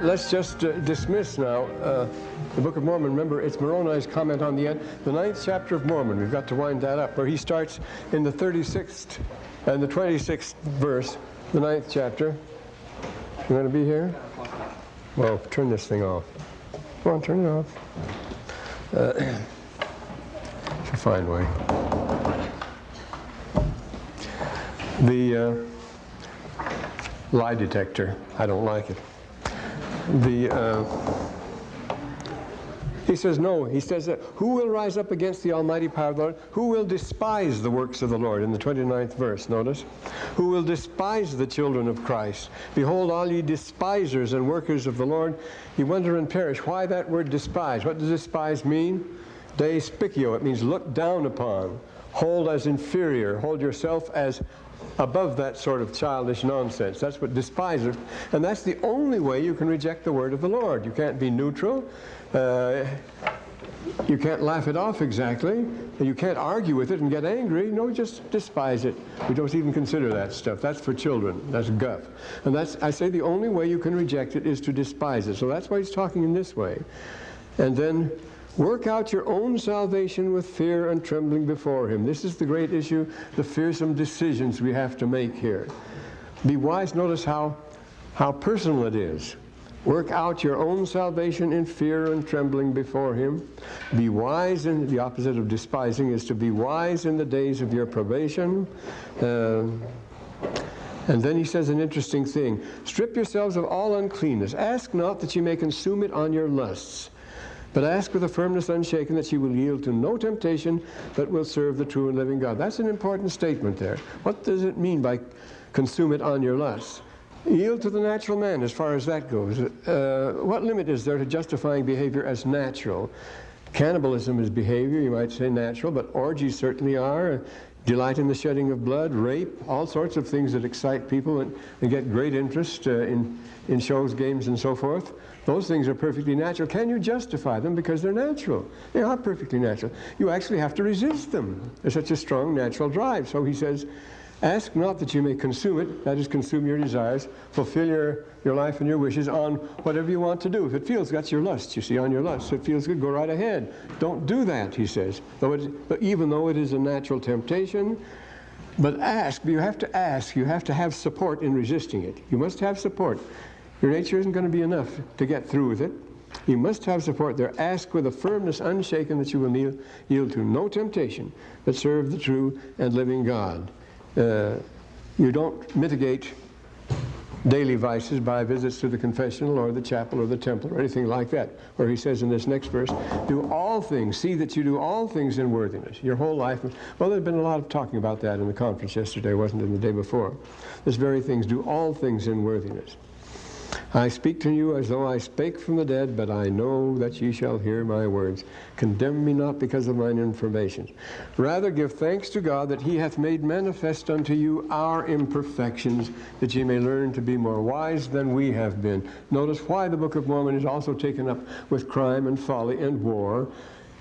let's just dismiss now the Book of Mormon. Remember, it's Moroni's comment on the end. The 9th chapter of Mormon, we've got to wind that up, where he starts in the 36th and the 26th verse, the 9th chapter. You want to be here? Well, turn this thing off. Come on, turn it off. It's a fine way. The lie detector, I don't like it. He says, no, he says that who will rise up against the almighty power of the Lord? Who will despise the works of the Lord? In the 29th verse, notice. Who will despise the children of Christ? Behold, all ye despisers and workers of the Lord, ye wonder and perish. Why that word despise? What does despise mean? Deispicio, it means look down upon. Hold as inferior. Hold yourself as above that sort of childish nonsense. That's what despiser. And that's the only way you can reject the word of the Lord. You can't be neutral. You can't laugh it off exactly. And you can't argue with it and get angry. No, just despise it. We don't even consider that stuff. That's for children. That's guff. And that's, I say, the only way you can reject it is to despise it. So that's why he's talking in this way. And then work out your own salvation with fear and trembling before him. This is the great issue, the fearsome decisions we have to make here. Be wise. Notice how personal it is. Work out your own salvation in fear and trembling before him. Be wise, and the opposite of despising is to be wise in the days of your probation. And then he says an interesting thing. Strip yourselves of all uncleanness. Ask not that you may consume it on your lusts, but ask with a firmness unshaken that you will yield to no temptation, but will serve the true and living God. That's an important statement there. What does it mean by consume it on your lusts? Yield to the natural man as far as that goes. What limit is there to justifying behavior as natural? Cannibalism is behavior, you might say natural, but orgies certainly are. Delight in the shedding of blood, rape, all sorts of things that excite people and get great interest in shows, games, and so forth. Those things are perfectly natural. Can you justify them? Because they're natural. They are perfectly natural. You actually have to resist them. There's such a strong natural drive. So he says, ask not that you may consume it, that is, consume your desires, fulfill your life and your wishes on whatever you want to do. If it feels, that's your lust, you see, on your lust. If it feels good, go right ahead. Don't do that, he says, even though it is a natural temptation. But ask, but you have to ask, you have to have support in resisting it. You must have support. Your nature isn't going to be enough to get through with it. You must have support there. Ask with a firmness unshaken that you will yield to no temptation, but serve the true and living God. You don't mitigate daily vices by visits to the confessional or the chapel or the temple or anything like that, where he says in this next verse, do all things, see that you do all things in worthiness. Your whole life. Well, there's been a lot of talking about that in the conference yesterday, wasn't it, and the day before. This very things, do all things in worthiness. I speak to you as though I spake from the dead, but I know that ye shall hear my words. Condemn me not because of mine informations. Rather give thanks to God that he hath made manifest unto you our imperfections, that ye may learn to be more wise than we have been. Notice why the Book of Mormon is also taken up with crime and folly and war.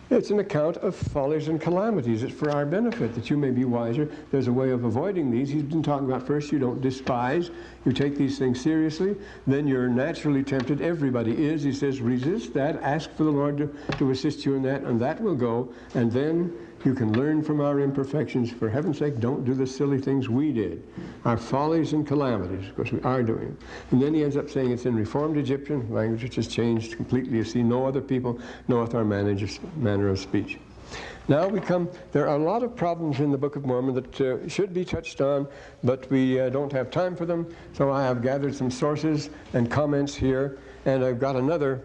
It's an account of follies and calamities. It's for our benefit, that you may be wiser. There's a way of avoiding these. He's been talking about first, you don't despise. You take these things seriously. Then you're naturally tempted. Everybody is. He says, resist that. Ask for the Lord to assist you in that, and that will go. And then you can learn from our imperfections. For heaven's sake, don't do the silly things we did. Our follies and calamities, of course, we are doing. And then he ends up saying it's in Reformed Egyptian, language which has changed completely. You see, no other people knoweth our manner of speech. Now there are a lot of problems in the Book of Mormon that should be touched on, but we don't have time for them. So I have gathered some sources and comments here, and I've got another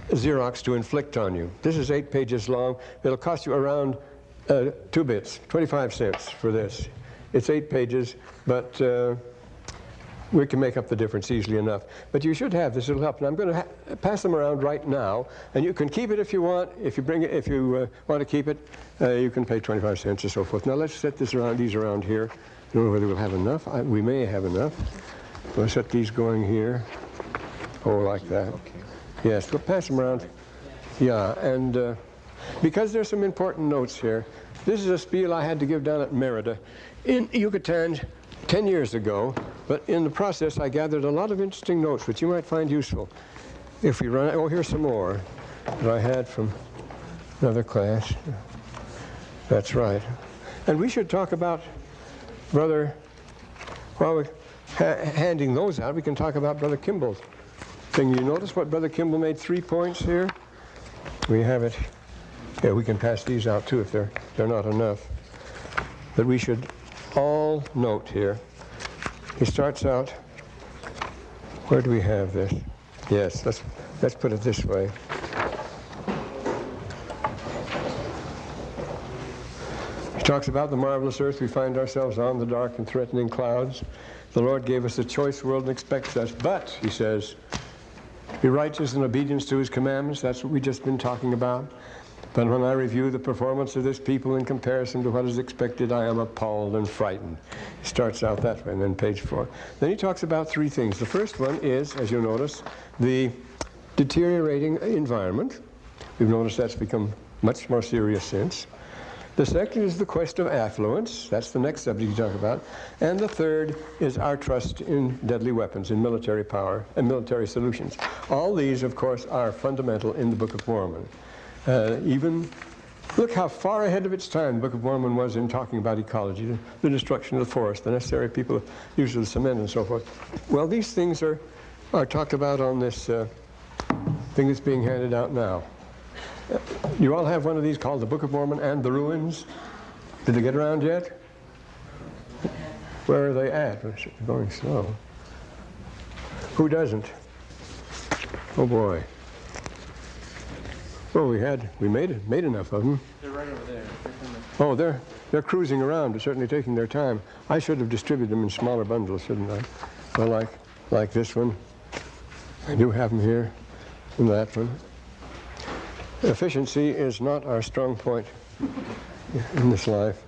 Xerox to inflict on you. This is 8 pages long. It'll cost you around 2 bits, 25 cents for this. It's 8 pages, but we can make up the difference easily enough. But you should have this. It'll help. And I'm going to pass them around right now, and you can keep it if you want. If you bring it, if you want to keep it, you can pay 25 cents or so forth. Now let's set these around here. I don't know whether we'll have enough. We may have enough. We'll set these going here. Oh, like that. Okay. Yes, we'll pass them around. Yeah, and because there's some important notes here, this is a spiel I had to give down at Merida in Yucatan 10 years ago, But in the process, I gathered a lot of interesting notes, which you might find useful. If we run, oh, here's some more that I had from another class. That's right. And we should talk about, Brother, while we're handing those out, we can talk about Brother Kimball's thing. You notice what Brother Kimball made 3 points here? We have it. Yeah, we can pass these out too if they're not enough. But we should all note here. He starts out, where do we have this? Yes, let's put it this way. He talks about the marvelous earth we find ourselves on, the dark and threatening clouds. The Lord gave us a choice world and expects us, but, he says, be righteous in obedience to his commandments. That's what we've just been talking about. But when I review the performance of this people in comparison to what is expected, I am appalled and frightened. He starts out that way, and then page 4. Then he talks about 3 things. The first one is, as you'll notice, the deteriorating environment. We've noticed that's become much more serious since. The second is the quest of affluence. That's the next subject you talk about. And the third is our trust in deadly weapons, in military power and military solutions. All these, of course, are fundamental in the Book of Mormon. Even look how far ahead of its time the Book of Mormon was in talking about ecology, the destruction of the forest, the necessary people, use of the cement and so forth. Well, these things are talked about on this thing that's being handed out now. You all have one of these called the Book of Mormon and the Ruins. Did they get around yet? Where are they at? They're going slow. Who doesn't? Oh boy. Well, we made enough of them. They're right over there. Oh, they're cruising around. They're certainly taking their time. I should have distributed them in smaller bundles, shouldn't I? Well, like this one. I do have them here, and that one. Efficiency is not our strong point in this life.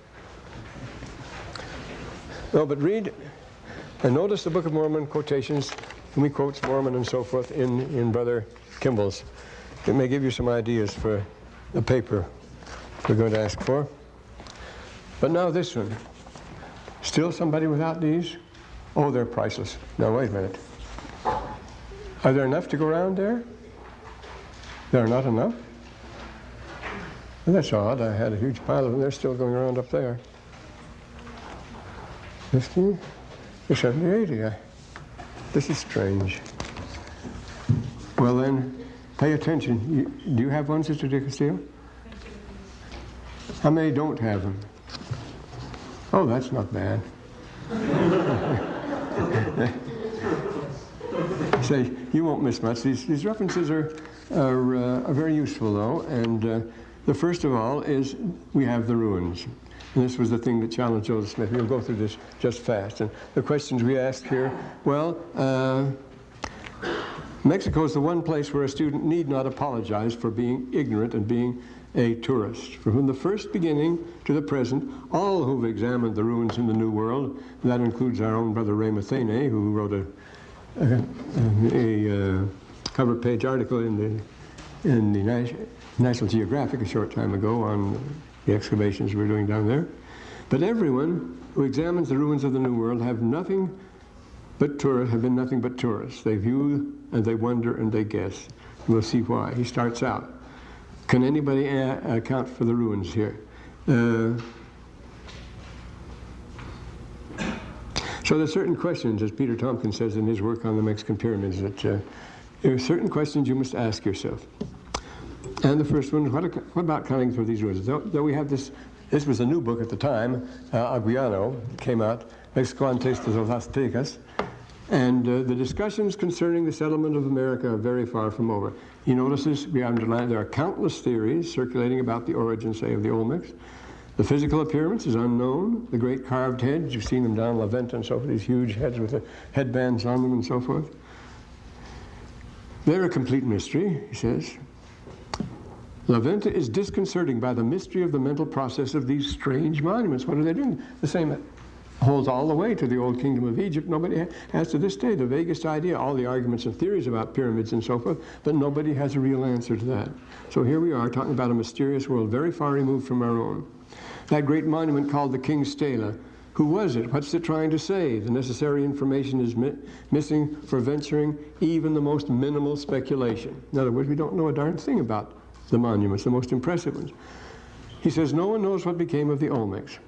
No, but read and notice the Book of Mormon quotations, and we quotes Mormon and so forth in Brother Kimball's. It may give you some ideas for the paper we're going to ask for. But now this one. Still somebody without these? Oh, they're priceless. Now, wait a minute. Are there enough to go around there? There are not enough? Well, that's odd. I had a huge pile of them. They're still going around up there. 50, 70, 80. This is strange. Well, then, pay attention. Do you have one, Sister Dickersteel? How many don't have them? Oh, that's not bad. Say, you won't miss much. These references are very useful, though. And the first of all is we have the ruins. And this was the thing that challenged Joseph Smith. We'll go through this just fast. And the questions we asked here, well, Mexico is the one place where a student need not apologize for being ignorant and being a tourist. From the first beginning to the present, all who've examined the ruins in the New World, and that includes our own brother Ray Mathene, who wrote a cover page article in the National Geographic a short time ago on the excavations we're doing down there. But everyone who examines the ruins of the New World have been nothing but tourists. They view and they wonder and they guess. And we'll see why. He starts out. Can anybody account for the ruins here? So there's certain questions, as Peter Tompkins says in his work on the Mexican pyramids, that there are certain questions you must ask yourself. And the first one, what about counting through these ruins? Though we have this was a new book at the time, Aguiano, came out, Mexico antes de los Aztecas, and the discussions concerning the settlement of America are very far from over. He notices, we underline, there are countless theories circulating about the origin, say, of the Olmecs. The physical appearance is unknown. The great carved heads, you've seen them down La Venta and so forth, these huge heads with the headbands on them and so forth. They're a complete mystery, he says. La Venta is disconcerting by the mystery of the mental process of these strange monuments. What are they doing? The same holds all the way to the old kingdom of Egypt. Nobody has to this day the vaguest idea, all the arguments and theories about pyramids and so forth, but nobody has a real answer to that. So here we are talking about a mysterious world very far removed from our own. That great monument called the King's Stela, Who was it? What's it trying to say? The necessary information is missing for venturing even the most minimal speculation. In other words, we don't know a darn thing about the monuments, the most impressive ones. He says, no one knows what became of the Olmecs.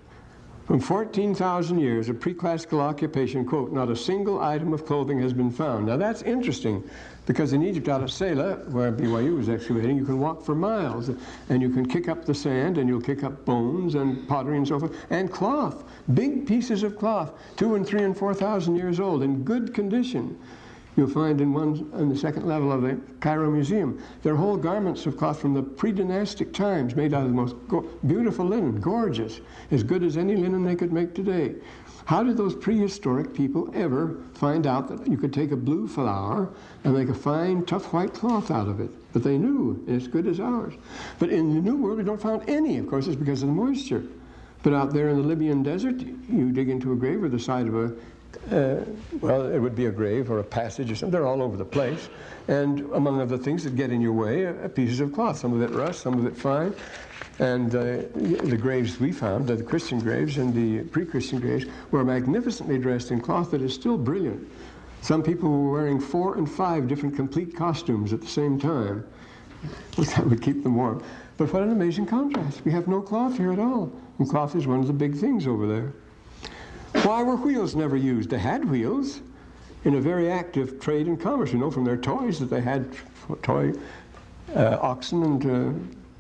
From 14,000 years of pre-classical occupation, quote, not a single item of clothing has been found. Now that's interesting, because in Egypt, out of Sela, where BYU was excavating, you can walk for miles, and you can kick up the sand, and you'll kick up bones and pottery and so forth, and cloth, big pieces of cloth, 2,000 and 3,000 and 4,000 years old, in good condition. You'll find on the second level of the Cairo Museum, there are whole garments of cloth from the pre-dynastic times made out of the most beautiful linen, gorgeous, as good as any linen they could make today. How did those prehistoric people ever find out that you could take a blue flower and make a fine, tough white cloth out of it? But they knew, and it's good as ours. But in the New World, we don't find any. Of course, it's because of the moisture. But out there in the Libyan desert, you dig into a grave or the side of a well, it would be a grave or a passage or something. They're all over the place. And among other things that get in your way, pieces of cloth. Some of it rust, some of it fine. And the graves we found, the Christian graves and the pre-Christian graves, were magnificently dressed in cloth that is still brilliant. Some people were wearing 4 and 5 different complete costumes at the same time. That would keep them warm. But what an amazing contrast. We have no cloth here at all. And cloth is one of the big things over there. Why were wheels never used? They had wheels in a very active trade and commerce. You know from their toys that they had toy oxen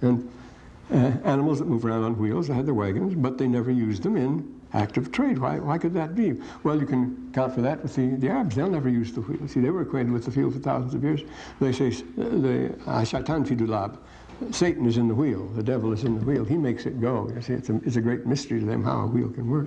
and animals that move around on wheels. They had their wagons, but they never used them in active trade. Why could that be? Well, you can account for that with the Arabs. They'll never use the wheel. See, they were acquainted with the wheel for thousands of years. They say, Shaitan fi dulab. Satan is in the wheel. The devil is in the wheel. He makes it go. You see, it's a great mystery to them how a wheel can work.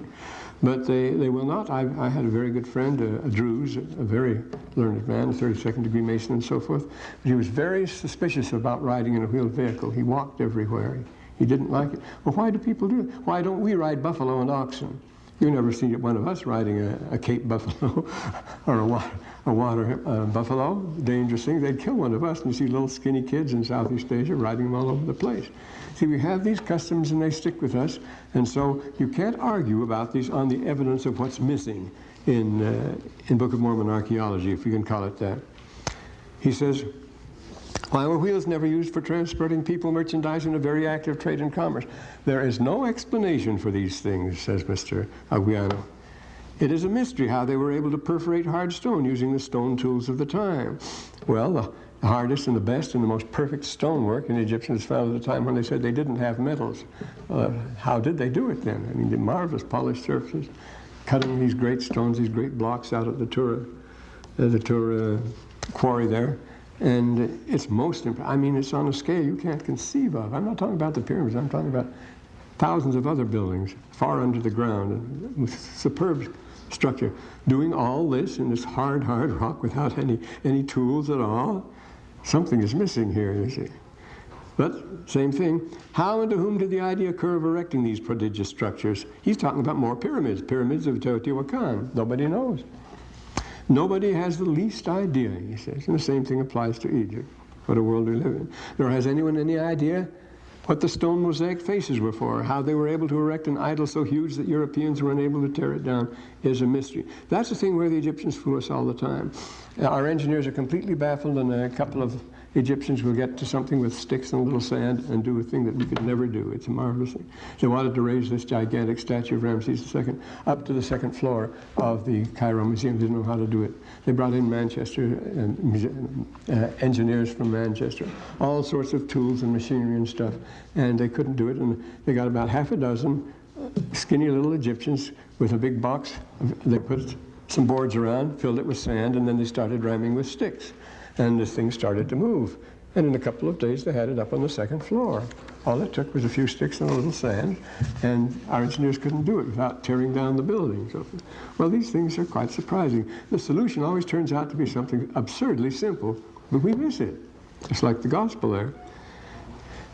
But they will not. I had a very good friend, a Druze, a very learned man, a 32nd degree Mason and so forth. But he was very suspicious about riding in a wheeled vehicle. He walked everywhere. He didn't like it. Well, why do people do it? Why don't we ride buffalo and oxen? You never see one of us riding a Cape buffalo or a water buffalo, dangerous thing. They'd kill one of us, and you see little skinny kids in Southeast Asia riding them all over the place. See, we have these customs and they stick with us, and so you can't argue about these on the evidence of what's missing in Book of Mormon archaeology, if you can call it that. He says, why were wheels never used for transporting people, merchandise, in a very active trade and commerce? There is no explanation for these things, says Mr. Aguiano. It is a mystery how they were able to perforate hard stone using the stone tools of the time. Well, the hardest and the best and the most perfect stonework in the Egyptians found at a time when they said they didn't have metals. How did they do it then? I mean, the marvelous polished surfaces, cutting these great stones, these great blocks out at the Tura quarry there. And it's most impressive. I mean, it's on a scale you can't conceive of. I'm not talking about the pyramids. I'm talking about thousands of other buildings far under the ground with superb structure. Doing all this in this hard rock without any tools at all. Something is missing here, you see. But, same thing. How and to whom did the idea occur of erecting these prodigious structures? He's talking about more pyramids. Pyramids of Teotihuacan. Nobody knows. Nobody has the least idea, he says, and the same thing applies to Egypt, what a world we live in. Nor has anyone any idea what the stone mosaic faces were for, how they were able to erect an idol so huge that Europeans were unable to tear it down is a mystery. That's the thing where the Egyptians fool us all the time. Our engineers are completely baffled, and a couple of Egyptians will get to something with sticks and a little sand and do a thing that we could never do. It's a marvelous thing. They wanted to raise this gigantic statue of Ramses II up to the second floor of the Cairo Museum. Didn't know how to do it. They brought in engineers from Manchester, all sorts of tools and machinery and stuff, and they couldn't do it. And they got about half a dozen skinny little Egyptians with a big box. They put some boards around, filled it with sand, and then they started ramming with sticks. And this thing started to move. And in a couple of days, they had it up on the second floor. All it took was a few sticks and a little sand, and our engineers couldn't do it without tearing down the building. So, well, these things are quite surprising. The solution always turns out to be something absurdly simple, but we miss it. It's like the gospel there.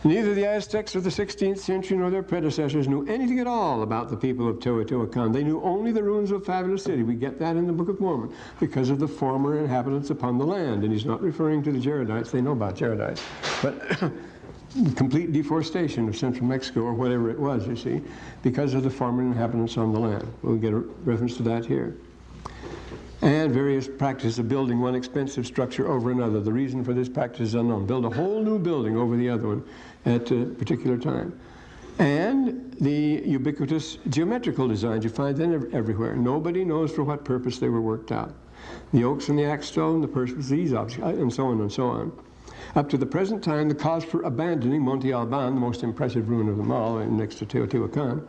Neither the Aztecs of the 16th century nor their predecessors knew anything at all about the people of Teotihuacan. They knew only the ruins of a fabulous city. We get that in the Book of Mormon because of the former inhabitants upon the land. And he's not referring to the Jaredites. They know about Jaredites. But complete deforestation of central Mexico, or whatever it was, you see, because of the former inhabitants on the land. We'll get a reference to that here. And various practices of building one expensive structure over another. The reason for this practice is unknown. Build a whole new building over the other one at a particular time. And the ubiquitous geometrical designs, you find them everywhere. Nobody knows for what purpose they were worked out. The oaks and the axe stone, the purpose of these objects, and so on and so on. Up to the present time, the cause for abandoning Monte Alban, the most impressive ruin of them all, next to Teotihuacan,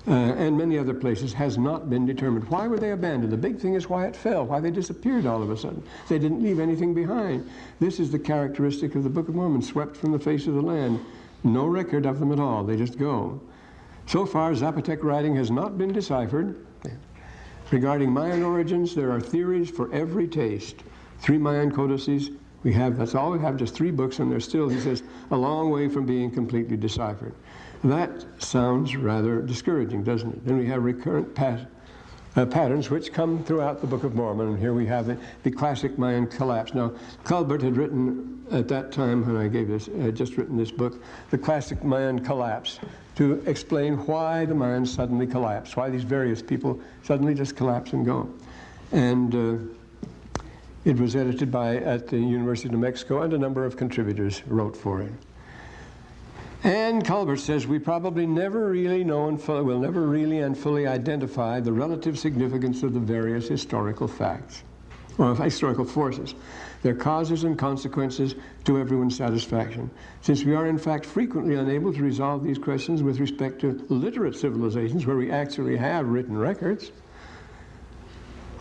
and many other places, has not been determined. Why were they abandoned? The big thing is why it fell, why they disappeared all of a sudden. They didn't leave anything behind. This is the characteristic of the Book of Mormon, swept from the face of the land. No record of them at all. They just go. So far, Zapotec writing has not been deciphered. Regarding Mayan origins, there are theories for every taste. 3 Mayan codices. That's all we have, just 3 books, and they're still, he says, a long way from being completely deciphered. That sounds rather discouraging, doesn't it? Then we have recurrent patterns which come throughout the Book of Mormon, and here we have the classic Mayan collapse. Now, Culbert had written at that time when I gave this, had just written this book, the classic Mayan collapse, to explain why the Mayans suddenly collapsed, why these various people suddenly just collapse and go. And it was edited at the University of New Mexico, and a number of contributors wrote for it. And Culbert says, we probably never really know and will never really and fully identify the relative significance of the various historical facts, or historical forces, their causes and consequences to everyone's satisfaction, since we are in fact frequently unable to resolve these questions with respect to literate civilizations where we actually have written records.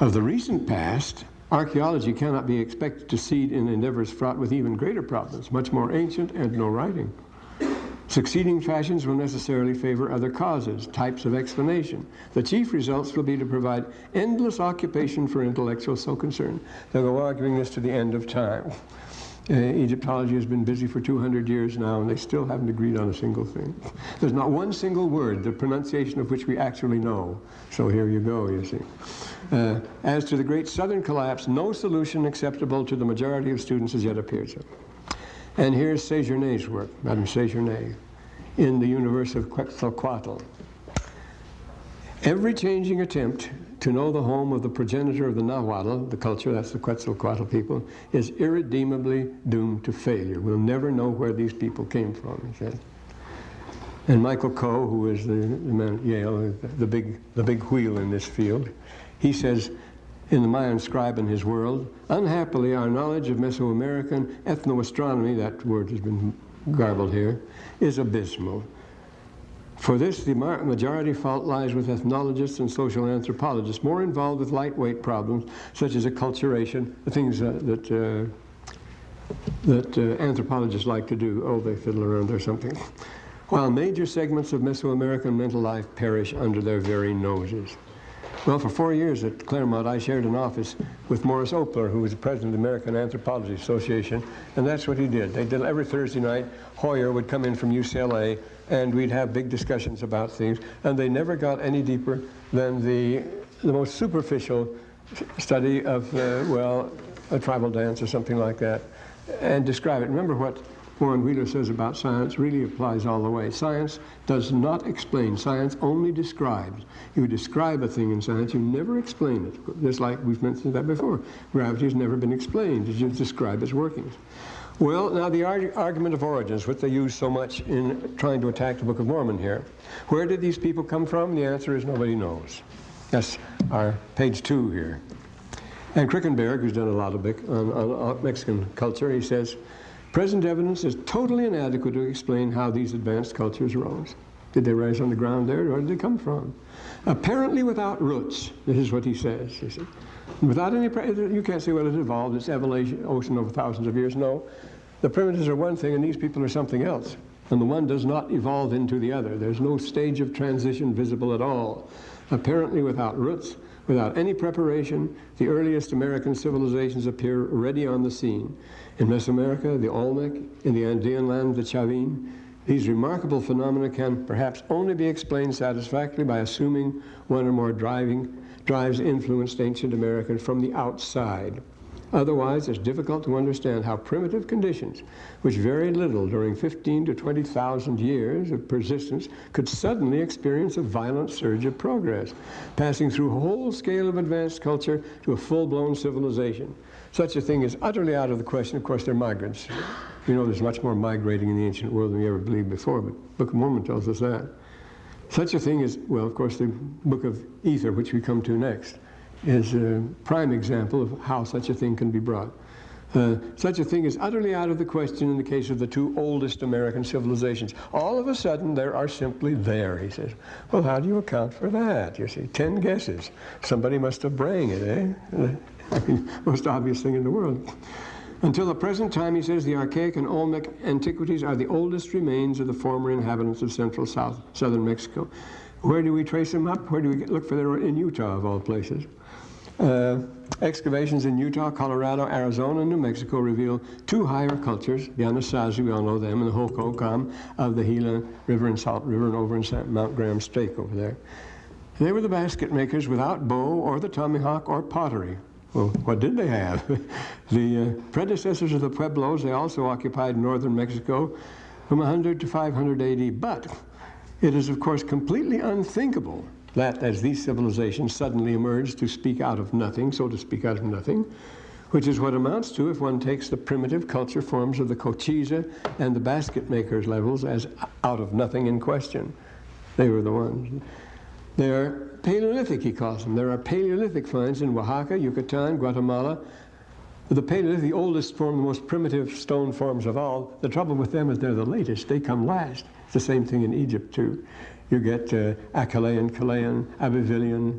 Of the recent past, archaeology cannot be expected to succeed in endeavors fraught with even greater problems, much more ancient and no writing. Succeeding fashions will necessarily favor other causes, types of explanation. The chief results will be to provide endless occupation for intellectuals so concerned. They'll go arguing this to the end of time. Egyptology has been busy for 200 years now, and they still haven't agreed on a single thing. There's not one single word, the pronunciation of which we actually know. So here you go, you see. As to the great southern collapse, no solution acceptable to the majority of students has yet appeared. So. And here's Séjourné's work, Madame Séjourné, in the universe of Quetzalcoatl. Every changing attempt to know the home of the progenitor of the Nahuatl, the culture, that's the Quetzalcoatl people, is irredeemably doomed to failure. We'll never know where these people came from, he said. And Michael Coe, who is the man at Yale, the big wheel in this field, he says, in the Mayan scribe and his world, unhappily our knowledge of Mesoamerican ethnoastronomy, that word has been garbled here, is abysmal. For this, the majority fault lies with ethnologists and social anthropologists, more involved with lightweight problems such as acculturation, the things that anthropologists like to do. Oh, they fiddle around or something. While major segments of Mesoamerican mental life perish under their very noses. Well, for 4 years at Claremont, I shared an office with Morris Opler, who was the president of the American Anthropology Association, and that's what he did. They did every Thursday night. Hoyer would come in from UCLA, and we'd have big discussions about things, and they never got any deeper than the most superficial study of, a tribal dance or something like that, and describe it. Remember what Warren Wheeler says about science really applies all the way. Science does not explain. Science only describes. You describe a thing in science, you never explain it. Just like we've mentioned that before. Gravity has never been explained. You just describe its workings. Well, now the argument of origins, which they use so much in trying to attack the Book of Mormon here. Where did these people come from? The answer is nobody knows. That's our page 2 here. And Krickenberg, who's done a lot of on Mexican culture, he says, present evidence is totally inadequate to explain how these advanced cultures rose. Did they rise on the ground there, or where did they come from? Apparently without roots. This is what he says. You see. Without any, you can't say, well, it evolved, it's evolution over thousands of years. No, the primitives are one thing, and these people are something else. And the one does not evolve into the other. There's no stage of transition visible at all. Apparently without roots, without any preparation, the earliest American civilizations appear ready on the scene. In Mesoamerica, the Olmec, in the Andean land, the Chavin, these remarkable phenomena can perhaps only be explained satisfactorily by assuming one or more drives influenced ancient Americans from the outside. Otherwise, it's difficult to understand how primitive conditions, which varied little during 15 to 20,000 years of persistence, could suddenly experience a violent surge of progress, passing through a whole scale of advanced culture to a full-blown civilization. Such a thing is utterly out of the question. Of course, they're migrants. We know there's much more migrating in the ancient world than we ever believed before, but the Book of Mormon tells us that. Such a thing is, well, of course, the Book of Ether, which we come to next, is a prime example of how such a thing can be brought. Such a thing is utterly out of the question in the case of the two oldest American civilizations. All of a sudden, they are simply there, he says. Well, how do you account for that? You see, 10 guesses. Somebody must have brained it, eh? Most obvious thing in the world. Until the present time, he says, the archaic and Olmec antiquities are the oldest remains of the former inhabitants of central southern Mexico. Where do we trace them up? Where do we look for them? In Utah, of all places. Excavations in Utah, Colorado, Arizona, and New Mexico reveal two higher cultures, the Anasazi, we all know them, and the Hohokam of the Gila River and Salt River and over in Mount Graham Stake over there. They were the basket makers without bow or the tomahawk or pottery. Well, what did they have? The predecessors of the Pueblos, they also occupied northern Mexico from 100 to 500 AD, but it is, of course, completely unthinkable that as these civilizations suddenly emerged to speak out of nothing, so to speak out of nothing, which is what amounts to if one takes the primitive culture forms of the Cochise and the basket makers levels as out of nothing in question. They were the ones. They are Paleolithic, he calls them. There are Paleolithic finds in Oaxaca, Yucatan, Guatemala. The Paleolithic, the oldest form, the most primitive stone forms of all. The trouble with them is they're the latest. They come last. It's the same thing in Egypt, too. You get Achalaean, Chilean, Abivillian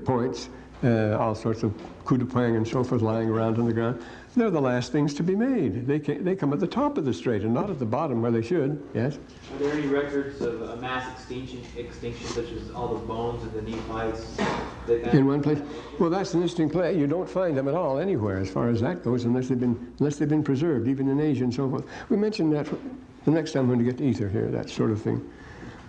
points, all sorts of Kudupang and so forth lying around on the ground. They're the last things to be made. They come at the top of the strait and not at the bottom where they should. Yes? Are there any records of a mass extinction such as all the bones of the Nephites? In one place? Well, that's an interesting place. You don't find them at all anywhere as far as that goes unless they've been preserved, even in Asia and so forth. We mentioned that the next time when we get to Ether here, that sort of thing.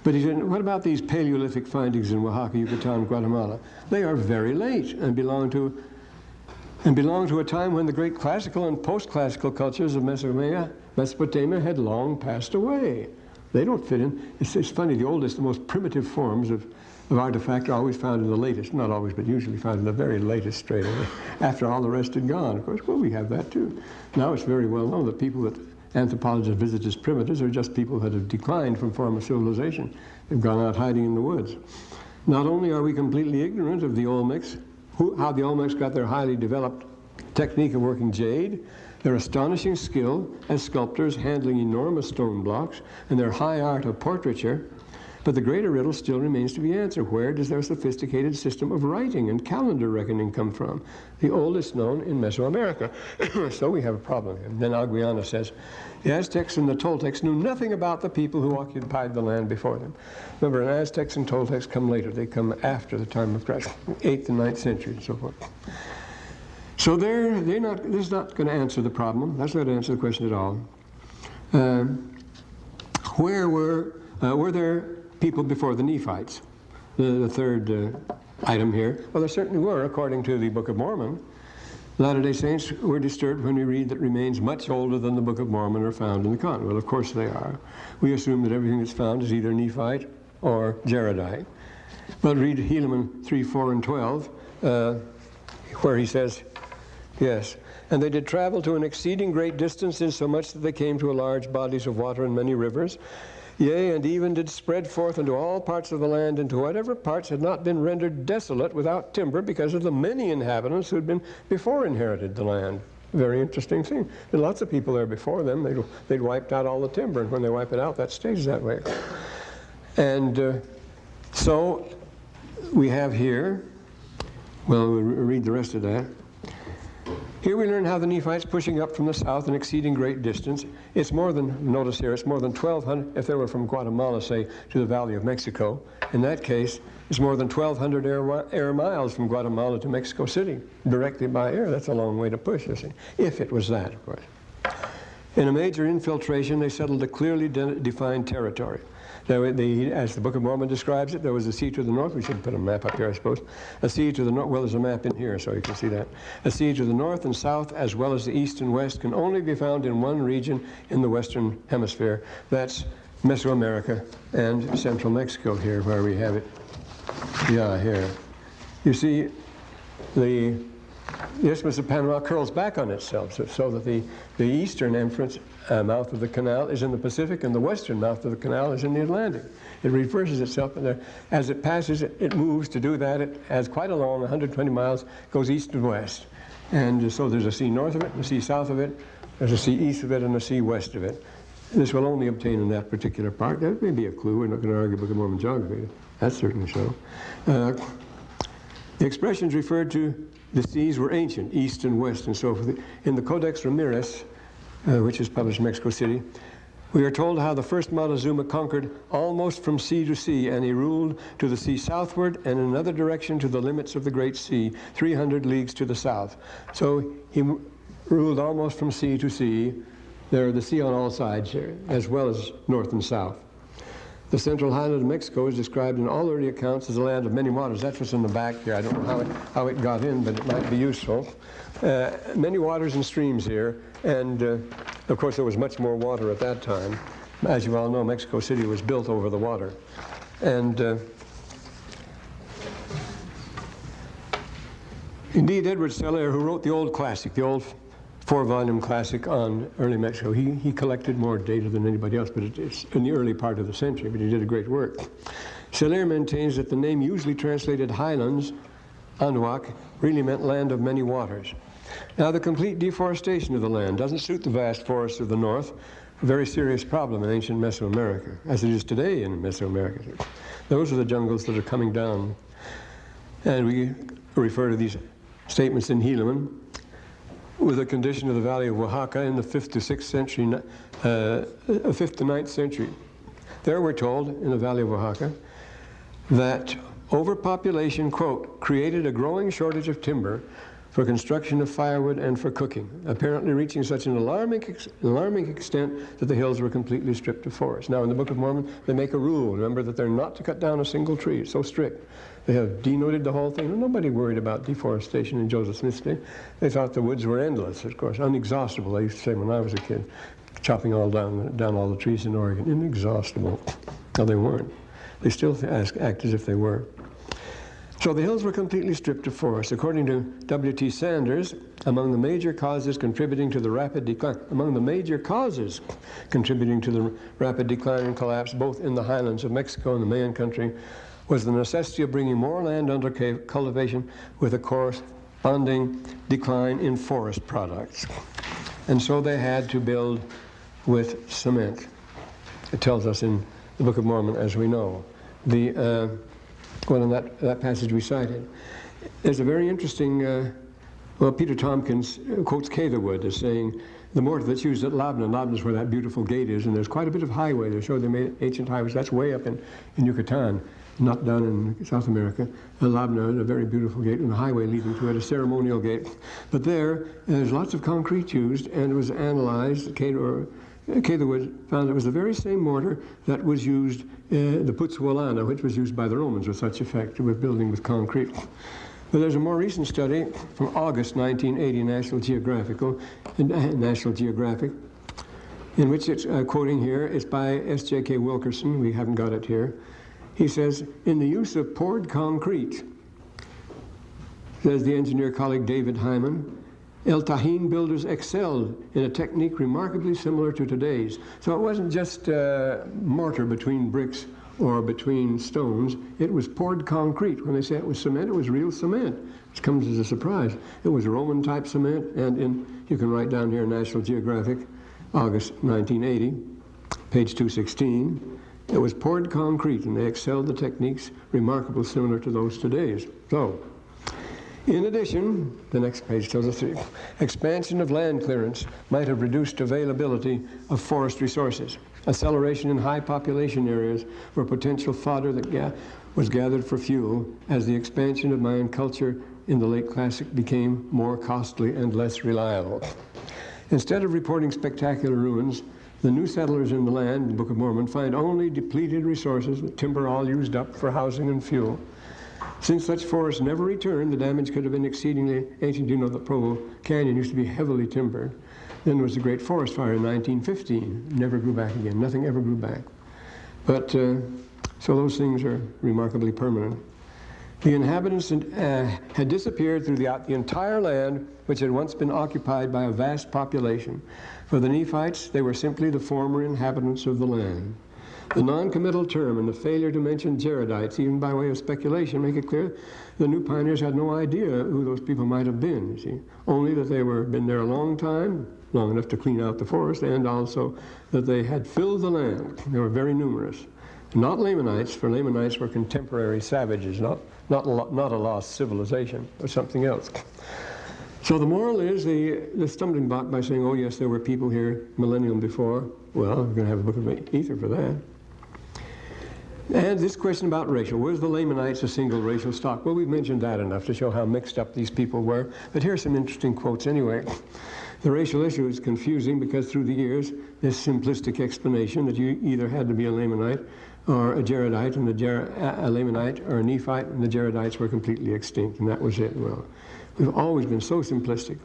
But he said, what about these Paleolithic findings in Oaxaca, Yucatan, Guatemala? They are very late and belong to a time when the great classical and post-classical cultures of Mesopotamia had long passed away. They don't fit in. It's funny, the oldest, the most primitive forms of artifact are always found in the latest, not always, but usually found in the very latest straight away, after all the rest had gone. Of course, well, we have that too. Now it's very well known that people that anthropologists visit as primitives are just people that have declined from former civilization. They've gone out hiding in the woods. Not only are we completely ignorant of the Olmecs, how the Olmecs got their highly developed technique of working jade, their astonishing skill as sculptors handling enormous stone blocks, and their high art of portraiture, but the greater riddle still remains to be answered. Where does their sophisticated system of writing and calendar reckoning come from? The oldest known in Mesoamerica. So we have a problem here. Then Aguiana says, the Aztecs and the Toltecs knew nothing about the people who occupied the land before them. Remember, Aztecs and Toltecs come later. They come after the time of Christ, 8th and 9th century and so forth. So this is not going to answer the problem. That's not going to answer the question at all. Where were there people before the Nephites? The third item here. Well, there certainly were, according to the Book of Mormon. Latter-day Saints were disturbed when we read that remains much older than the Book of Mormon are found in the continent. Well, of course they are. We assume that everything that's found is either Nephite or Jaredite. But read Helaman 3, 4, and 12, where he says, yes, and they did travel to an exceeding great distances, so much that they came to large bodies of water and many rivers. Yea, and even did spread forth into all parts of the land, into whatever parts had not been rendered desolate without timber, because of the many inhabitants who had been before inherited the land. Very interesting thing. There were lots of people there before them. They'd wiped out all the timber, and when they wipe it out, that stays that way. And so we have here, well, we'll read the rest of that. Here we learn how the Nephites pushing up from the south an exceeding great distance. It's more than, notice here, it's more than 1,200, if they were from Guatemala, say, to the Valley of Mexico. In that case, it's more than 1,200 air miles from Guatemala to Mexico City, directly by air. That's a long way to push, you see, if it was that, of course. In a major infiltration, they settled a clearly defined territory. As the Book of Mormon describes it, there was a sea to the north. We should put a map up here, I suppose. A sea to the north. Well, there's a map in here, so you can see that. A sea to the north and south, as well as the east and west, can only be found in one region in the Western Hemisphere. That's Mesoamerica and central Mexico here, where we have it. Yeah, here. You see, the Isthmus of Panama curls back on itself, so that the eastern entrance mouth of the canal is in the Pacific, and the western mouth of the canal is in the Atlantic. It reverses itself, and as it passes, it moves to do that. It has quite a long, 120 miles, goes east and west. And so there's a sea north of it, a sea south of it, there's a sea east of it, and a sea west of it. This will only obtain in that particular part. That may be a clue. We're not going to argue Book of Mormon geography. That's certainly so. The expressions referred to the seas were ancient, east and west, and so forth. In the Codex Ramirez, which is published in Mexico City, we are told how the first Montezuma conquered almost from sea to sea, and he ruled to the sea southward and in another direction to the limits of the Great Sea, 300 leagues to the south. So he ruled almost from sea to sea. There are the sea on all sides here, as well as north and south. The central highland of Mexico is described in all early accounts as a land of many waters. That's what's in the back here. I don't know how it got in, but it might be useful. Many waters and streams here, and of course there was much more water at that time. As you all know, Mexico City was built over the water. And indeed, Edward Sellaire, who wrote the old classic, the old 4-volume classic on early Mexico. He collected more data than anybody else, but it's in the early part of the century, but he did a great work. Sellaire maintains that the name usually translated highlands, Anahuac, really meant land of many waters. Now, the complete deforestation of the land doesn't suit the vast forests of the north, a very serious problem in ancient Mesoamerica, as it is today in Mesoamerica. Those are the jungles that are coming down. And we refer to these statements in Helaman, with the condition of the Valley of Oaxaca in the 5th to 6th century, 5th to 9th century. There we're told, in the Valley of Oaxaca, that overpopulation, quote, created a growing shortage of timber for construction of firewood and for cooking, apparently reaching such an alarming extent that the hills were completely stripped of forest. Now, in the Book of Mormon, they make a rule, remember, that they're not to cut down a single tree. It's so strict. They have denoted the whole thing. Nobody worried about deforestation in Joseph Smith's day. They thought the woods were endless, of course, inexhaustible. I used to say when I was a kid, chopping all down all the trees in Oregon, inexhaustible. No, they weren't. They still act as if they were. So the hills were completely stripped of forest. According to W.T. Sanders, among the major causes contributing to the rapid decline and collapse both in the highlands of Mexico and the Mayan country was the necessity of bringing more land under cultivation with a corresponding decline in forest products. And so they had to build with cement. It tells us in the Book of Mormon, as we know. In that passage we cited, there's a very interesting, Peter Tompkins quotes Catherwood as saying, the mortar that's used at Labna. Labna is where that beautiful gate is, and there's quite a bit of highway. They show they made ancient highways. That's way up in Yucatan, not down in South America. Labna is a very beautiful gate, and the highway leading to it, a ceremonial gate. But there's lots of concrete used, and it was analyzed. Catherwood found it was the very same mortar that was used, the Putzwalana, which was used by the Romans with such effect, with building with concrete. But there's a more recent study from August 1980, National Geographic, in which it's quoting here, it's by S.J.K. Wilkerson, we haven't got it here. He says, in the use of poured concrete, says the engineer colleague David Hyman, El Tajín builders excelled in a technique remarkably similar to today's. So it wasn't just mortar between bricks or between stones. It was poured concrete. When they say it was cement, it was real cement, which comes as a surprise. It was Roman-type cement, and you can write down here, National Geographic, August 1980, page 216. It was poured concrete, and they excelled the techniques remarkably similar to those today's. So, in addition, the next page tells us the expansion of land clearance might have reduced availability of forest resources. Acceleration in high population areas where potential fodder that was gathered for fuel as the expansion of Mayan culture in the late Classic became more costly and less reliable. Instead of reporting spectacular ruins, the new settlers in the land, the Book of Mormon, find only depleted resources, timber all used up for housing and fuel. Since such forests never returned, the damage could have been exceedingly ancient. You know, the Provo Canyon used to be heavily timbered. Then there was the Great Forest Fire in 1915. Never grew back again. Nothing ever grew back. But, so those things are remarkably permanent. The inhabitants had disappeared throughout the entire land, which had once been occupied by a vast population. For the Nephites, they were simply the former inhabitants of the land. The non-committal term and the failure to mention Jaredites, even by way of speculation, make it clear the new pioneers had no idea who those people might have been, you see. Only that they were been there a long time, long enough to clean out the forest, and also that they had filled the land. They were very numerous. Not Lamanites, for Lamanites were contemporary savages, not a lost civilization, or something else. So the moral is the stumbling block by saying, oh yes, there were people here millennium before. Well, we're going to have a book of Ether for that. And this question about racial, was the Lamanites a single racial stock? Well, we've mentioned that enough to show how mixed up these people were. But here are some interesting quotes anyway. The racial issue is confusing because through the years, this simplistic explanation that you either had to be a Lamanite or a Jaredite, and a Lamanite or a Nephite, and the Jaredites were completely extinct, and that was it. Well, we've always been so simplistic.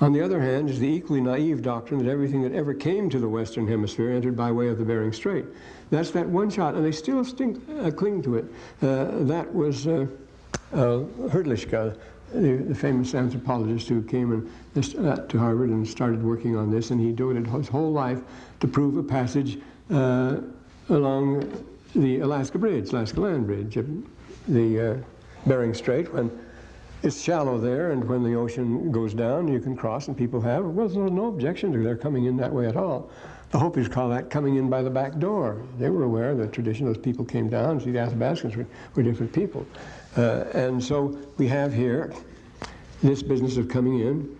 On the other hand is the equally naive doctrine that everything that ever came to the Western Hemisphere entered by way of the Bering Strait. That's that one shot, and they still cling to it. That was Hrdlicka, the famous anthropologist who came to Harvard and started working on this, and he devoted his whole life to prove a passage along the Alaska Land Bridge, the Bering Strait, when it's shallow there, and when the ocean goes down, you can cross, and people have. Well, there's no objection to their coming in that way at all. The Hopis call that coming in by the back door. They were aware of the tradition. Those people came down. See, the Athabascans were different people. And so we have here this business of coming in.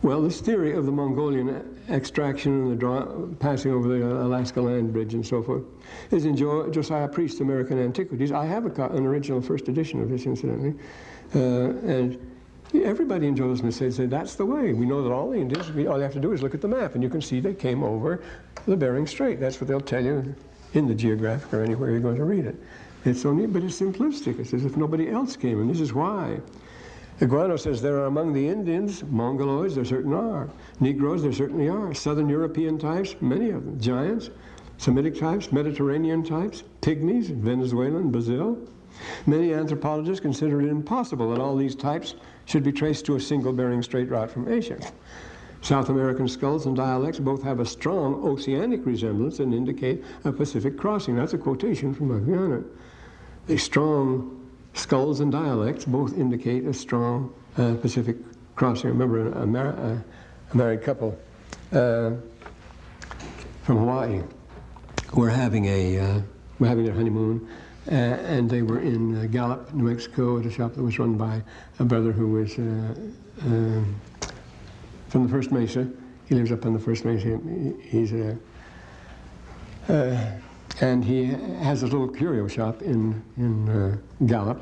Well, this theory of the Mongolian extraction and the passing over the Alaska Land Bridge and so forth is in Josiah Priest's American Antiquities. I have an original first edition of this, incidentally. And everybody in Joseph Smith says that's the way. We know that all the Indians, all you have to do is look at the map, and you can see they came over the Bering Strait. That's what they'll tell you in the Geographic or anywhere you're going to read it. It's so neat, but it's simplistic. It's as if nobody else came, and this is why. Iguano says there are among the Indians, Mongoloids, there certainly are. Negroes, there certainly are. Southern European types, many of them. Giants, Semitic types, Mediterranean types, Pygmies, Venezuelan, Brazil. Many anthropologists consider it impossible that all these types should be traced to a single Bering Strait route from Asia. South American skulls and dialects both have a strong oceanic resemblance and indicate a Pacific crossing. That's a quotation from Iguano. The strong skulls and dialects both indicate a strong Pacific crossing. I remember a married couple from Hawaii were having their honeymoon, and they were in Gallup, New Mexico, at a shop that was run by a brother who was from the First Mesa. He lives up on the First Mesa. He's and he has a little curio shop in Gallup,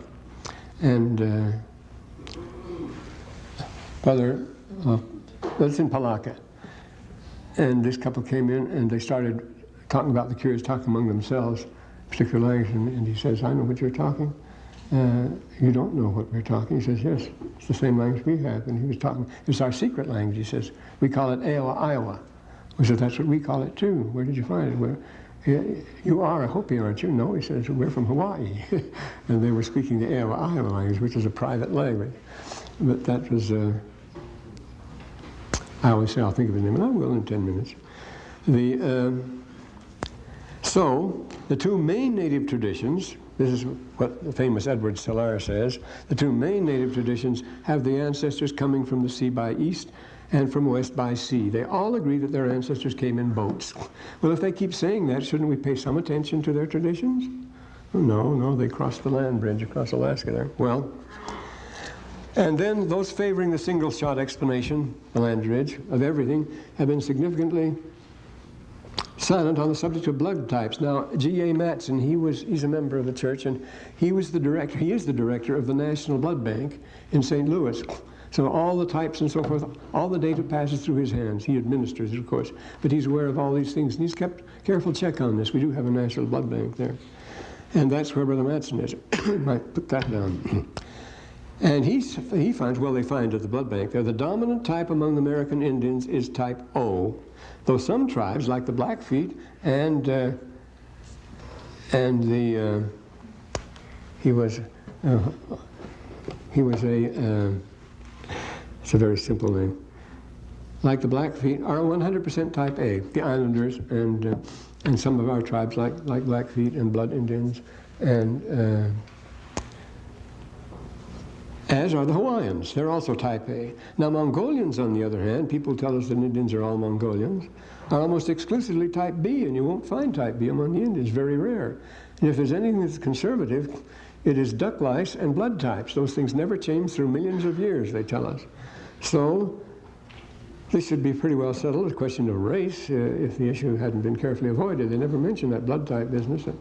and that's in Palaka. And this couple came in, and they started talking about the curios, talking among themselves, particular language, and he says, I know what you're talking. You don't know what we're talking. He says, yes, it's the same language we have. And he was talking, it's our secret language. He says, we call it Iowa. We said, that's what we call it too. Where did you find it? You are a Hopi, aren't you? No, he says, we're from Hawaii. And they were speaking the Iowa language, which is a private language. But that was, I always say I'll think of his name, and I will in 10 minutes. So, the two main native traditions, this is what the famous Edward Salar says, the two main native traditions have the ancestors coming from the sea by east and from west by sea. They all agree that their ancestors came in boats. Well, if they keep saying that, shouldn't we pay some attention to their traditions? No, they crossed the land bridge across Alaska there. Well, and then those favoring the single-shot explanation, the land bridge, of everything, have been significantly silent on the subject of blood types. Now, G.A. Matson, he's a member of the church, and he is the director of the National Blood Bank in St. Louis. So all the types and so forth, all the data passes through his hands. He administers it, of course, but he's aware of all these things, and he's kept careful check on this. We do have a national blood bank there, and that's where Brother Matson is. Might put that down. And he finds, well, they find at the blood bank there, the dominant type among the American Indians is type O, though some tribes, like the Blackfeet it's a very simple name. Like the Blackfeet are 100% type A, the Islanders and some of our tribes like Blackfeet and Blood Indians, and as are the Hawaiians. They're also type A. Now Mongolians, on the other hand, people tell us that Indians are all Mongolians, are almost exclusively type B, and you won't find type B among the Indians, very rare. And if there's anything that's conservative, it is duck lice and blood types. Those things never change through millions of years, they tell us. So this should be pretty well settled. It's a question of race, if the issue hadn't been carefully avoided. They never mention that blood type business, that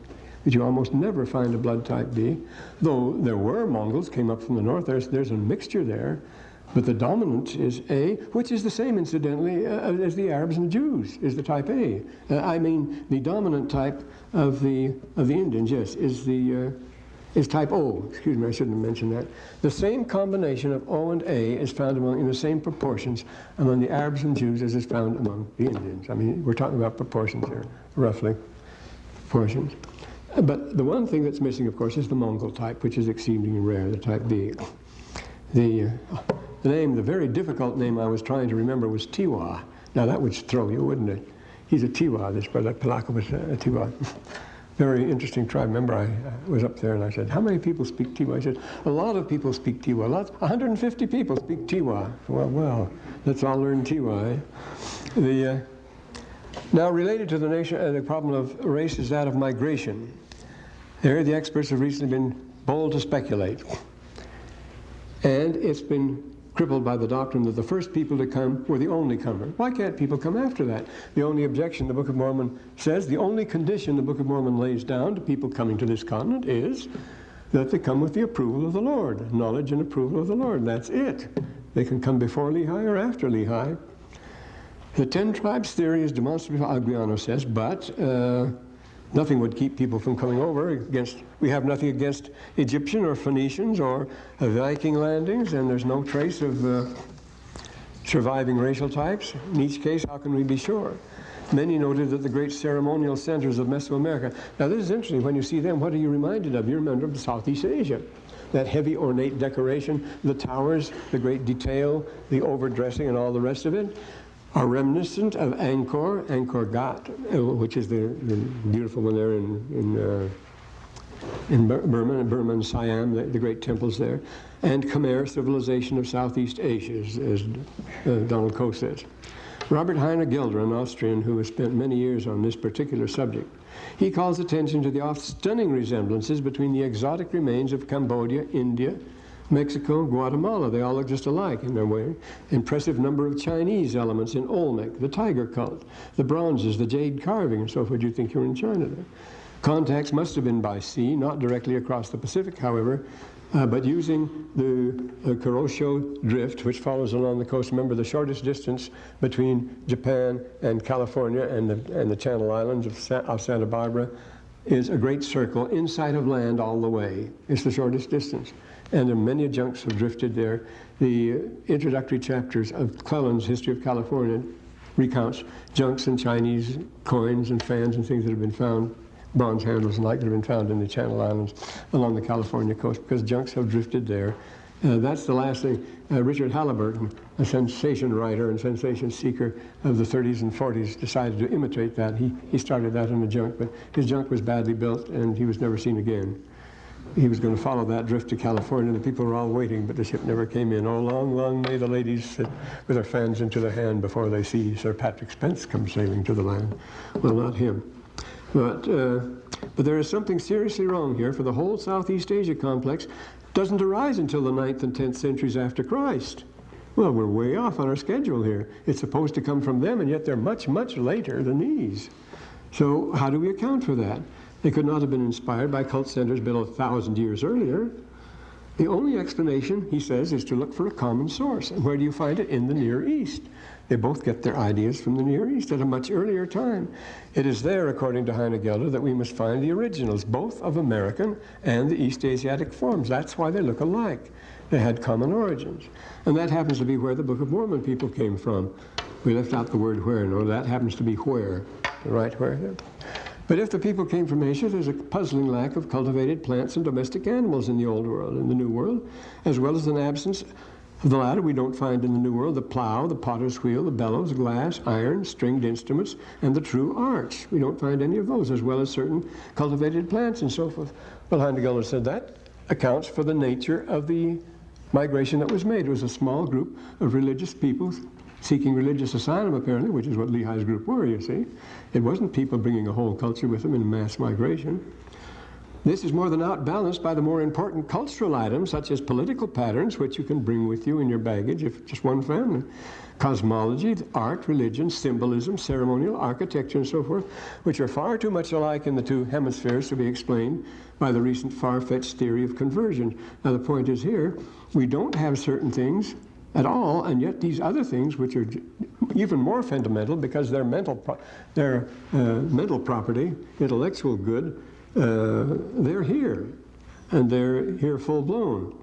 you almost never find a blood type B. Though there were Mongols came up from the north, there's a mixture there. But the dominant is A, which is the same, incidentally, as the Arabs and the Jews, is the type A. I mean, the dominant type of the Indians, yes, is type O. Excuse me, I shouldn't have mentioned that. The same combination of O and A is found in the same proportions among the Arabs and Jews as is found among the Indians. I mean, we're talking about proportions here, roughly, proportions. But the one thing that's missing, of course, is the Mongol type, which is exceedingly rare, the type B. The very difficult name I was trying to remember was Tiwa. Now that would throw you, wouldn't it? He's a Tiwa, this brother Palaka was a Tiwa. Very interesting tribe. Remember, I was up there and I said, how many people speak Tiwa? He said, a lot of people speak Tiwa. 150 people speak Tiwa. Well, let's all learn Tiwa, eh? Now, related to the problem of race is that of migration. There, the experts have recently been bold to speculate. And it's been crippled by the doctrine that the first people to come were the only comer. Why can't people come after that? The only objection the Book of Mormon says, the only condition the Book of Mormon lays down to people coming to this continent is that they come with the approval of the Lord, knowledge and approval of the Lord. That's it. They can come before Lehi or after Lehi. The 10 tribes theory is demonstrative, Agriano says, but nothing would keep people from coming over. We have nothing against Egyptian or Phoenicians or Viking landings, and there's no trace of surviving racial types. In each case, how can we be sure? Many noted that the great ceremonial centers of Mesoamerica. Now this is interesting. When you see them, what are you reminded of? You remember of Southeast Asia. That heavy ornate decoration, the towers, the great detail, the overdressing and all the rest of it, are reminiscent of Angkor Wat, which is the beautiful one there in Burma and Siam, the great temples there, and Khmer civilization of Southeast Asia, as Donald Coe says. Robert Heine Gilder, an Austrian who has spent many years on this particular subject, he calls attention to the oft-stunning resemblances between the exotic remains of Cambodia, India, Mexico, Guatemala. They all look just alike in their way. Impressive number of Chinese elements in Olmec, the tiger cult, the bronzes, the jade carving, and so forth. You'd think you were in China there. Contacts must have been by sea, not directly across the Pacific, however, but using the Kuroshio Drift, which follows along the coast. Remember, the shortest distance between Japan and California and the Channel Islands of Santa Barbara is a great circle inside of land all the way. It's the shortest distance. And many junks have drifted there. The introductory chapters of Cleland's History of California recounts junks and Chinese coins and fans and things that have been found, bronze handles and like that have been found in the Channel Islands along the California coast, because junks have drifted there. That's the last thing. Richard Halliburton, a sensation writer and sensation seeker of the 30s and 40s, decided to imitate that. He started that in a junk, but his junk was badly built and he was never seen again. He was going to follow that drift to California, and the people were all waiting, but the ship never came in. Oh, long, long may the ladies sit with their fans into their hand before they see Sir Patrick Spence come sailing to the land. Well, not him. But there is something seriously wrong here, for the whole Southeast Asia complex doesn't arise until the 9th and 10th centuries after Christ. Well, we're way off on our schedule here. It's supposed to come from them, and yet they're much, much later than these. So how do we account for that? They could not have been inspired by cult centers built 1,000 years earlier. The only explanation, he says, is to look for a common source. And where do you find it? In the Near East. They both get their ideas from the Near East at a much earlier time. It is there, according to Hugh Nibley, that we must find the originals, both of American and the East Asiatic forms. That's why they look alike. They had common origins. And that happens to be where the Book of Mormon people came from. We left out the word where. No, that happens to be where. The right where. But if the people came from Asia, there's a puzzling lack of cultivated plants and domestic animals in the Old World. In the New World, as well as an absence of the latter, we don't find in the New World the plow, the potter's wheel, the bellows, glass, iron, stringed instruments, and the true arch. We don't find any of those, as well as certain cultivated plants and so forth. Well, Hugh Nibley said that accounts for the nature of the migration that was made. It was a small group of religious people seeking religious asylum, apparently, which is what Lehi's group were, you see. It wasn't people bringing a whole culture with them in mass migration. This is more than outbalanced by the more important cultural items, such as political patterns, which you can bring with you in your baggage if just one family. Cosmology, art, religion, symbolism, ceremonial, architecture, and so forth, which are far too much alike in the two hemispheres to be explained by the recent far-fetched theory of conversion. Now the point is here, we don't have certain things at all, and yet these other things, which are even more fundamental because they're mental property, intellectual good, they're here, and they're here full-blown.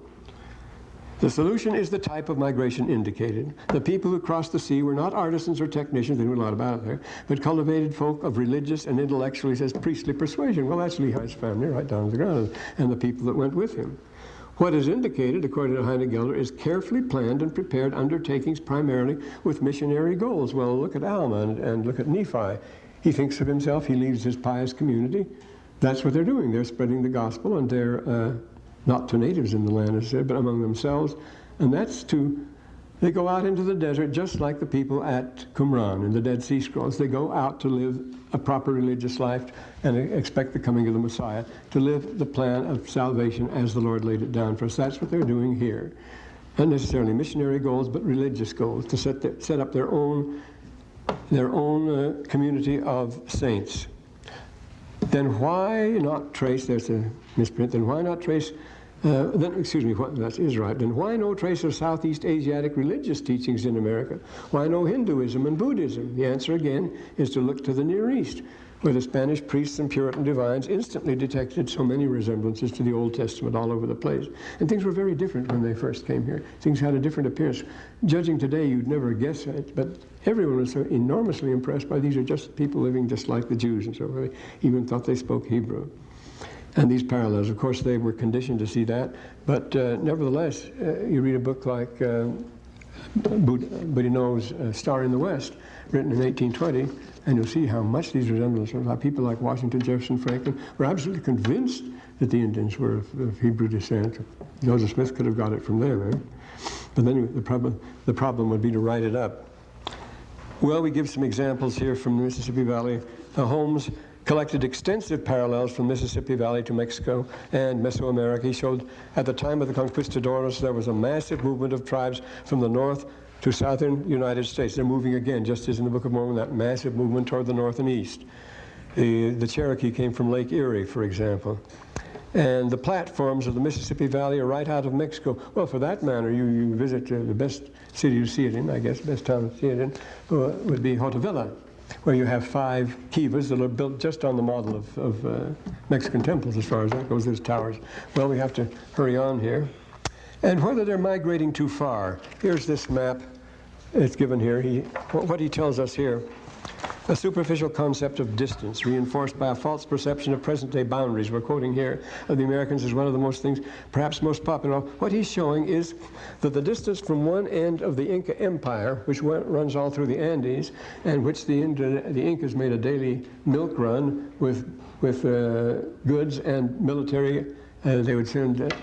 The solution is the type of migration indicated. The people who crossed the sea were not artisans or technicians, they knew a lot about it there, but cultivated folk of religious and intellectual, he says, priestly persuasion. Well, that's Lehi's family right down to the ground, and the people that went with him. What is indicated, according to Hugh Nibley, is carefully planned and prepared undertakings primarily with missionary goals. Well, look at Alma and look at Nephi. He thinks of himself, he leaves his pious community. That's what they're doing. They're spreading the gospel, and they're not to natives in the land, as I said, but among themselves. And that's they go out into the desert just like the people at Qumran in the Dead Sea Scrolls. They go out to live a proper religious life and expect the coming of the Messiah, to live the plan of salvation as the Lord laid it down for us. That's what they're doing here. Not necessarily missionary goals, but religious goals, to set up their own community of saints. Then why not trace, there's a misprint, then why not trace, that is right. Then why no trace of Southeast Asiatic religious teachings in America? Why no Hinduism and Buddhism? The answer again is to look to the Near East, where the Spanish priests and Puritan divines instantly detected so many resemblances to the Old Testament all over the place. And things were very different when they first came here. Things had a different appearance. Judging today, you'd never guess it, but everyone was so enormously impressed by these are just people living just like the Jews and so forth. They even thought they spoke Hebrew. And these parallels, of course, they were conditioned to see that, but nevertheless, you read a book like Boudinot's Star in the West, written in 1820, and you'll see how much these resemblances, how people like Washington, Jefferson, Franklin were absolutely convinced that the Indians were of Hebrew descent. Joseph Smith could have got it from them, eh? But then the problem would be to write it up. Well, we give some examples here from the Mississippi Valley. Holmes collected extensive parallels from Mississippi Valley to Mexico and Mesoamerica. He showed at the time of the conquistadores there was a massive movement of tribes from the north to southern United States. They're moving again, just as in the Book of Mormon, that massive movement toward the north and east. The Cherokee came from Lake Erie, for example. And the platforms of the Mississippi Valley are right out of Mexico. Well, for that matter, you visit the best city to see it in, I guess, best town to see it in, would be Hotavilla, where you have 5 kivas that are built just on the model of Mexican temples, as far as that goes. There's towers. Well, we have to hurry on here. And whether they're migrating too far, here's this map. It's given here. What he tells us here, a superficial concept of distance reinforced by a false perception of present-day boundaries. We're quoting here of the Americans as one of the most things, perhaps most popular. What he's showing is that the distance from one end of the Inca Empire, which runs all through the Andes, and which the Incas made a daily milk run with goods and military, they would send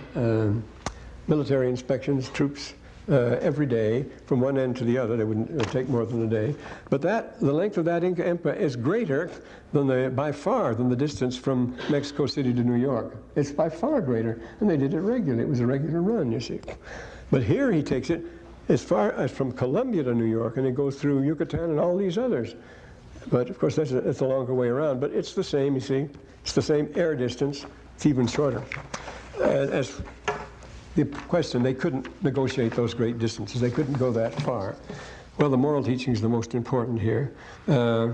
military inspections, troops, every day from one end to the other. It would take more than a day. But the length of that Inca Empire is greater by far than the distance from Mexico City to New York. It's by far greater, and they did it regularly. It was a regular run, you see. But here he takes it as far as from Colombia to New York, and it goes through Yucatan and all these others. But of course, that's a longer way around. But it's the same, you see. It's the same air distance. It's even shorter. the question, they couldn't negotiate those great distances. They couldn't go that far. Well, the moral teaching is the most important here. Now,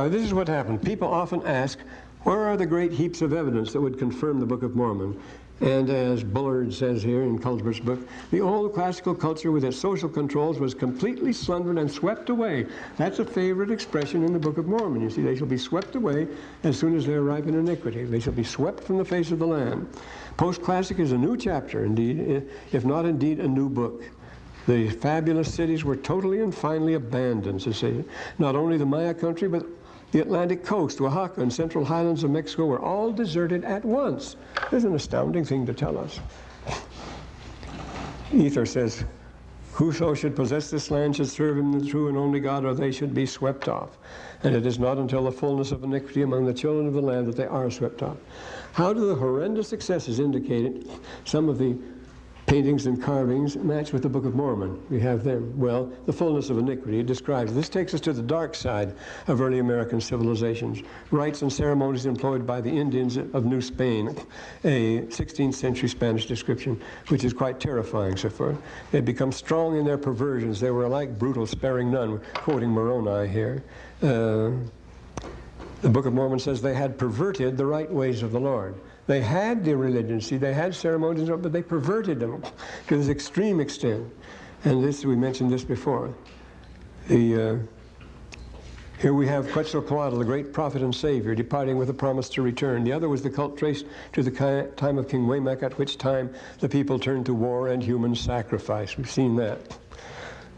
this is what happened. People often ask, where are the great heaps of evidence that would confirm the Book of Mormon? And as Bullard says here in Culver's book, the old classical culture with its social controls was completely sundered and swept away. That's a favorite expression in the Book of Mormon. You see, they shall be swept away as soon as they are ripe in iniquity. They shall be swept from the face of the land. Post-classic is a new chapter, indeed, if not indeed a new book. The fabulous cities were totally and finally abandoned, to say. Not only the Maya country, but the Atlantic coast, Oaxaca, and central highlands of Mexico were all deserted at once. This is an astounding thing to tell us. Ether says, whoso should possess this land should serve him the true and only God, or they should be swept off. And it is not until the fullness of iniquity among the children of the land that they are swept off. How do the horrendous successes indicated some of the paintings and carvings match with the Book of Mormon? We have them. Well, the fullness of iniquity it describes. This takes us to the dark side of early American civilizations. Rites and ceremonies employed by the Indians of New Spain, a 16th century Spanish description, which is quite terrifying so far. They become strong in their perversions. They were alike brutal, sparing none. We're quoting Moroni here. The Book of Mormon says they had perverted the right ways of the Lord. They had the religion, see, they had ceremonies, but they perverted them to this extreme extent. And this, we mentioned this before. Here we have Quetzalcoatl, the great prophet and savior, departing with a promise to return. The other was the cult traced to the time of King Waymak, at which time the people turned to war and human sacrifice. We've seen that.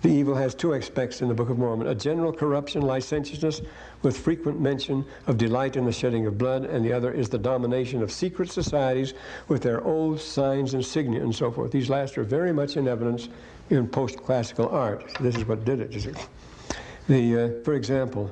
The evil has two aspects in the Book of Mormon: a general corruption, licentiousness, with frequent mention of delight in the shedding of blood, and the other is the domination of secret societies with their oaths, signs, insignia, and so forth. These last are very much in evidence in post-classical art. This is what did it, you see. For example,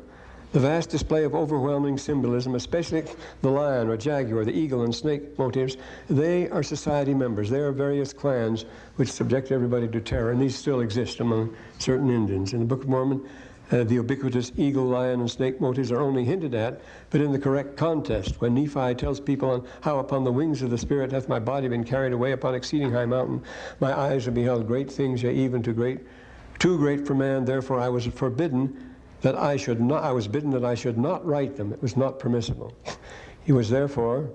the vast display of overwhelming symbolism, especially the lion or jaguar, the eagle and snake motifs, they are society members. They are various clans which subject everybody to terror, and these still exist among certain Indians. In the Book of Mormon, the ubiquitous eagle, lion, and snake motifs are only hinted at, but in the correct context. When Nephi tells people on how upon the wings of the Spirit hath my body been carried away upon exceeding high mountain, my eyes have beheld great things, yea, even too great for man, therefore I was bidden that I should not write them. It was not permissible. He was therefore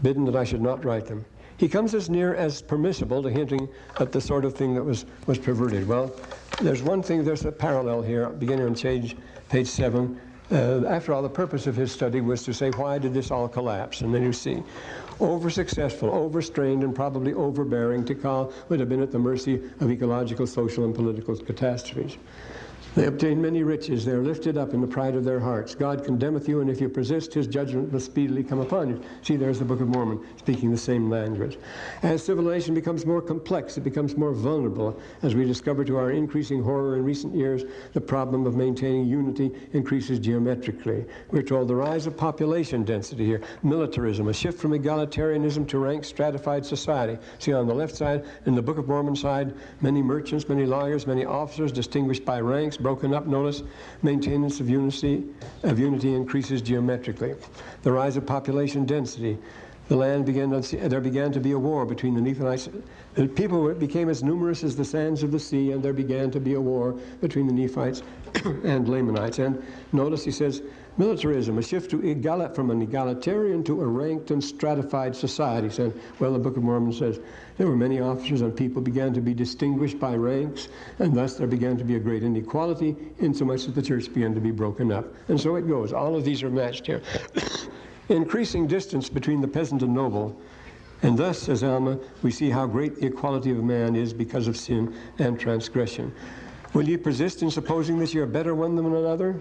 bidden that I should not write them. He comes as near as permissible to hinting at the sort of thing that was perverted. Well, there's one thing, there's a parallel here, beginning on page 7. After all, the purpose of his study was to say, why did this all collapse? And then you see, over-successful, overstrained, and probably overbearing, Tikal would have been at the mercy of ecological, social, and political catastrophes. They obtain many riches. They are lifted up in the pride of their hearts. God condemneth you, and if you persist, his judgment must speedily come upon you. See, there's the Book of Mormon speaking the same language. As civilization becomes more complex, it becomes more vulnerable. As we discover to our increasing horror in recent years, the problem of maintaining unity increases geometrically. We're told the rise of population density here, militarism, a shift from egalitarianism to rank stratified society. See, on the left side, in the Book of Mormon side, many merchants, many lawyers, many officers distinguished by ranks, broken up. Notice, maintenance of unity increases geometrically. The rise of population density. There began to be a war between the Nephites. The people became as numerous as the sands of the sea, and there began to be a war between the Nephites and Lamanites. And notice he says, militarism, a shift from an egalitarian to a ranked and stratified society. And, well, the Book of Mormon says there were many officers and people began to be distinguished by ranks, and thus there began to be a great inequality, insomuch that the church began to be broken up. And so it goes. All of these are matched here. Increasing distance between the peasant and noble. And thus, says Alma, we see how great the equality of man is because of sin and transgression. Will ye persist in supposing that ye are better one than another?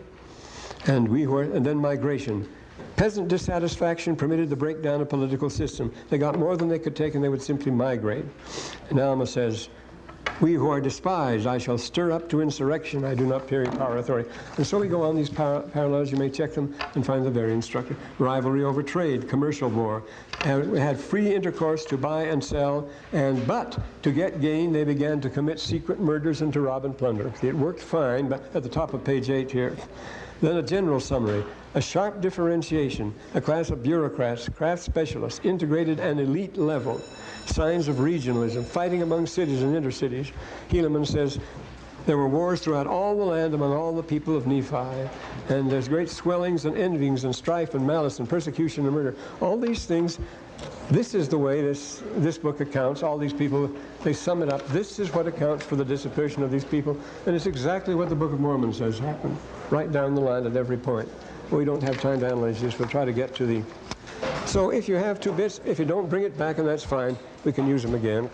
And then migration. Peasant dissatisfaction permitted the breakdown of political system. They got more than they could take, and they would simply migrate. And Alma says, we who are despised, I shall stir up to insurrection. I do not fear power authority. And so we go on these parallels. You may check them and find them very instructive. Rivalry over trade, commercial war. And we had free intercourse to buy and sell, but to get gain, they began to commit secret murders and to rob and plunder. See, it worked fine, but at the top of page 8 here, Then a general summary, a sharp differentiation, a class of bureaucrats, craft specialists, integrated and elite level, signs of regionalism, fighting among cities and intercities. Helaman says, there were wars throughout all the land among all the people of Nephi, and there's great swellings and envyings and strife and malice and persecution and murder. All these things, this is the way this book accounts. All these people, they sum it up. This is what accounts for the disappearance of these people, and it's exactly what the Book of Mormon says happened, right down the line at every point. We don't have time to analyze this. We'll try to get to the... So if you have 2 bits, if you don't bring it back, and that's fine, we can use them again.